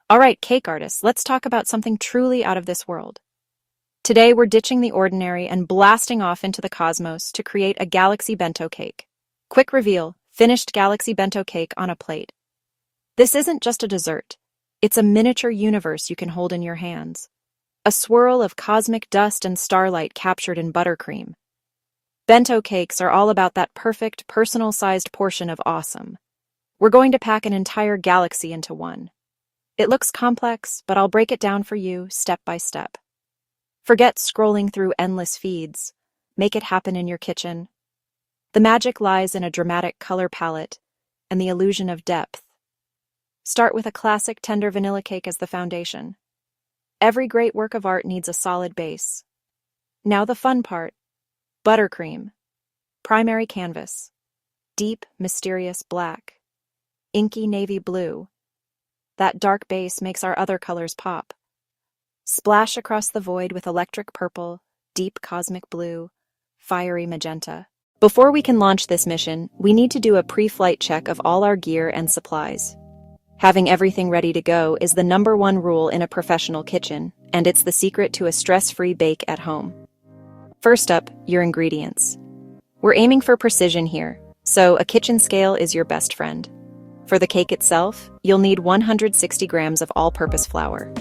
All right, cake artists, let's talk about something truly out of this world. Today, we're ditching the ordinary and blasting off into the cosmos to create a Galaxy Bento Cake. Quick reveal, finished Galaxy Bento Cake on a plate. This isn't just a dessert. It's a miniature universe you can hold in your hands. A swirl of cosmic dust and starlight captured in buttercream. Bento cakes are all about that perfect, personal-sized portion of awesome. We're going to pack an entire galaxy into one. It looks complex, but I'll break it down for you step by step. Forget scrolling through endless feeds. Make it happen in your kitchen. The magic lies in a dramatic color palette and the illusion of depth. Start with a classic tender vanilla cake as the foundation. Every great work of art needs a solid base. Now the fun part. Buttercream. Primary canvas. Deep, mysterious black. Inky navy blue. That dark base makes our other colors pop. Splash across the void with electric purple, deep cosmic blue, fiery magenta. Before we can launch this mission, we need to do a pre-flight check of all our gear and supplies. Having everything ready to go is the #1 rule in a professional kitchen, and it's the secret to a stress-free bake at home. First up, your ingredients. We're aiming for precision here, so a kitchen scale is your best friend. For the cake itself, you'll need 160 grams of all-purpose flour,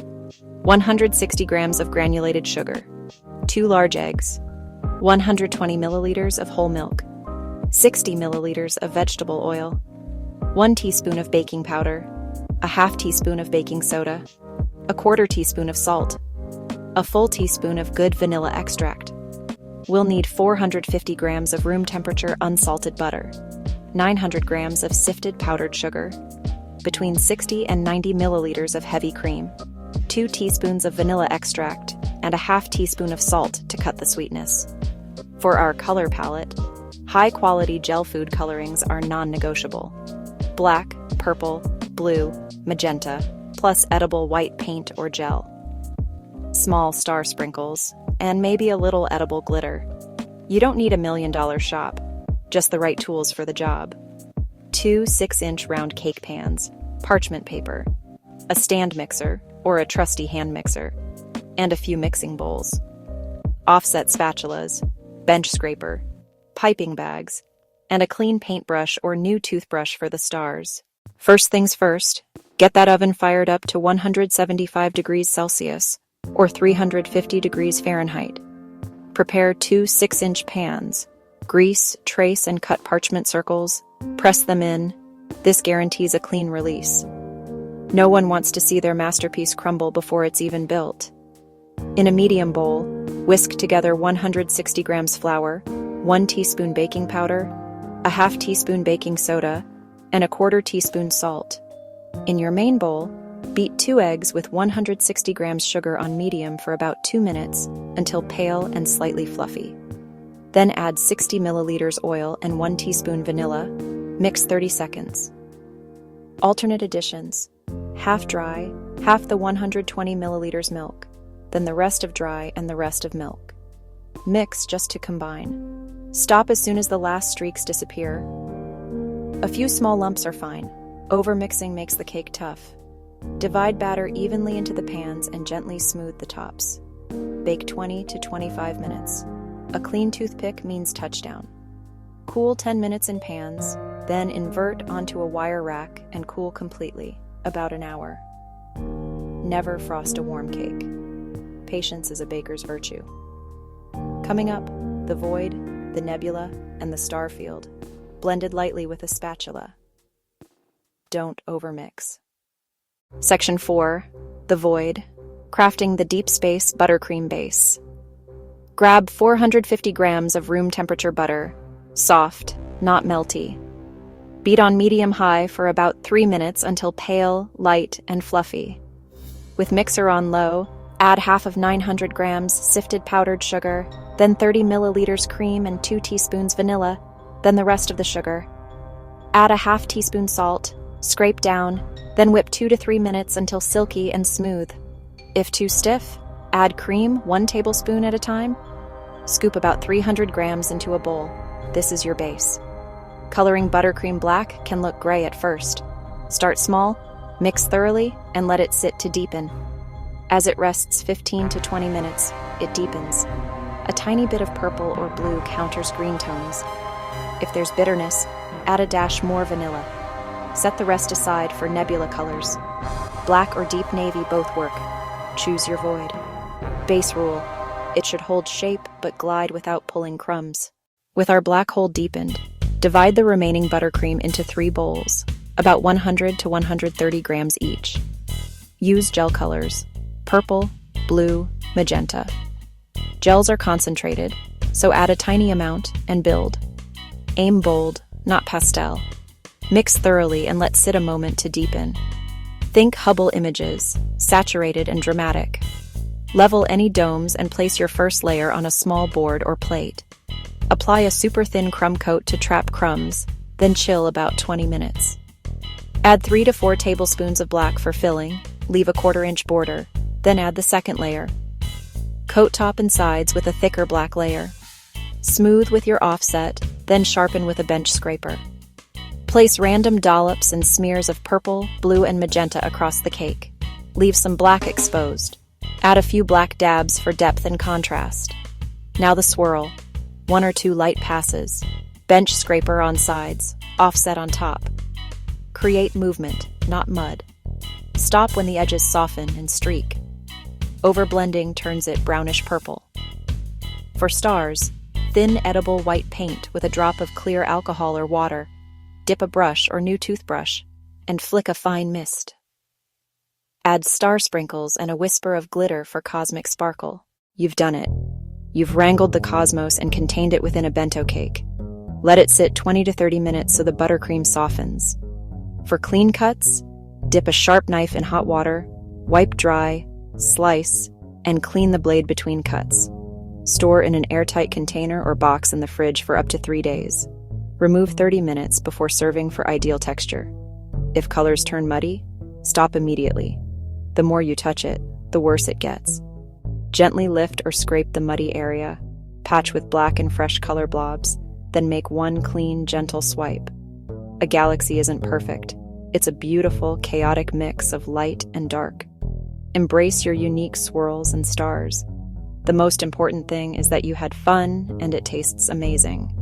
160 grams of granulated sugar, 2 large eggs, 120 milliliters of whole milk, 60 milliliters of vegetable oil, 1 teaspoon of baking powder, a half teaspoon of baking soda, a quarter teaspoon of salt, a full teaspoon of good vanilla extract. We'll need 450 grams of room temperature unsalted butter, 900 grams of sifted powdered sugar, between 60 and 90 milliliters of heavy cream, 2 teaspoons of vanilla extract, and a half teaspoon of salt to cut the sweetness. For our color palette, high-quality gel food colorings are non-negotiable. Black, purple, blue, magenta, plus edible white paint or gel. Small star sprinkles, and maybe a little edible glitter. You don't need $1 million shop, just the right tools for the job. 2 6-inch round cake pans, parchment paper, a stand mixer or a trusty hand mixer, and a few mixing bowls. Offset spatulas, bench scraper, piping bags, and a clean paintbrush or new toothbrush for the stars. First things first, get that oven fired up to 175 degrees Celsius or 350 degrees Fahrenheit. Prepare 2 6-inch pans. Grease, trace, and cut parchment circles. Press them in. This guarantees a clean release. No one wants to see their masterpiece crumble before it's even built. In a medium bowl, whisk together 160 grams flour, 1 teaspoon baking powder, a half teaspoon baking soda, and a quarter teaspoon salt. In your main bowl, beat 2 eggs with 160 grams sugar on medium for about 2 minutes until pale and slightly fluffy. Then add 60 milliliters oil and 1 teaspoon vanilla. Mix 30 seconds. Alternate additions. Half dry, half the 120 milliliters milk, then the rest of dry and the rest of milk. Mix just to combine. Stop as soon as the last streaks disappear. A few small lumps are fine. Overmixing makes the cake tough. Divide batter evenly into the pans and gently smooth the tops. Bake 20 to 25 minutes. A clean toothpick means touchdown. Cool 10 minutes in pans, then invert onto a wire rack and cool completely, about an hour. Never frost a warm cake. Patience is a baker's virtue. Coming up, the void, the nebula, and the star field, blended lightly with a spatula. Don't overmix. Section 4, the void, crafting the deep space buttercream base. Grab 450 grams of room temperature butter, soft, not melty. Beat on medium-high for about 3 minutes until pale, light, and fluffy. With mixer on low, add half of 900 grams sifted powdered sugar, then 30 milliliters cream and 2 teaspoons vanilla, then the rest of the sugar. Add a half teaspoon salt, scrape down, then whip 2 to 3 minutes until silky and smooth. If too stiff, add cream 1 tablespoon at a time. Scoop about 300 grams into a bowl. This is your base. Coloring buttercream black can look gray at first. Start small, Mix thoroughly and let it sit to deepen. As it rests 15 to 20 minutes, it deepens. A tiny bit of purple or blue counters green tones. If there's bitterness, add a dash more vanilla. Set the rest aside for nebula colors. Black or deep navy both work. Choose your void. Base rule: it should hold shape but glide without pulling crumbs. With our black hole deepened, divide the remaining buttercream into 3 bowls, about 100 to 130 grams each. Use gel colors: purple, blue, magenta. Gels are concentrated, so add a tiny amount and build. Aim bold, not pastel. Mix thoroughly and let sit a moment to deepen. Think Hubble images, saturated and dramatic. Level any domes and place your first layer on a small board or plate. Apply a super thin crumb coat to trap crumbs, then chill about 20 minutes. Add 3 to 4 tablespoons of black for filling, leave a 1/4-inch border, then add the second layer. Coat top and sides with a thicker black layer. Smooth with your offset, then sharpen with a bench scraper. Place random dollops and smears of purple, blue, and magenta across the cake. Leave some black exposed. Add a few black dabs for depth and contrast. Now the swirl. 1 or 2 light passes. Bench scraper on sides, offset on top. Create movement, not mud. Stop when the edges soften and streak. Overblending turns it brownish purple. For stars, thin edible white paint with a drop of clear alcohol or water. Dip a brush or new toothbrush, and flick a fine mist. Add star sprinkles and a whisper of glitter for cosmic sparkle. You've done it. You've wrangled the cosmos and contained it within a bento cake. Let it sit 20 to 30 minutes so the buttercream softens. For clean cuts, dip a sharp knife in hot water, wipe dry, slice, and clean the blade between cuts. Store in an airtight container or box in the fridge for up to 3 days. Remove 30 minutes before serving for ideal texture. If colors turn muddy, stop immediately. The more you touch it, the worse it gets. Gently lift or scrape the muddy area, patch with black and fresh color blobs, then make one clean, gentle swipe. A galaxy isn't perfect. It's a beautiful, chaotic mix of light and dark. Embrace your unique swirls and stars. The most important thing is that you had fun and it tastes amazing.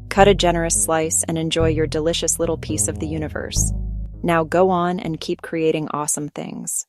Cut a generous slice and enjoy your delicious little piece of the universe. Now go on and keep creating awesome things.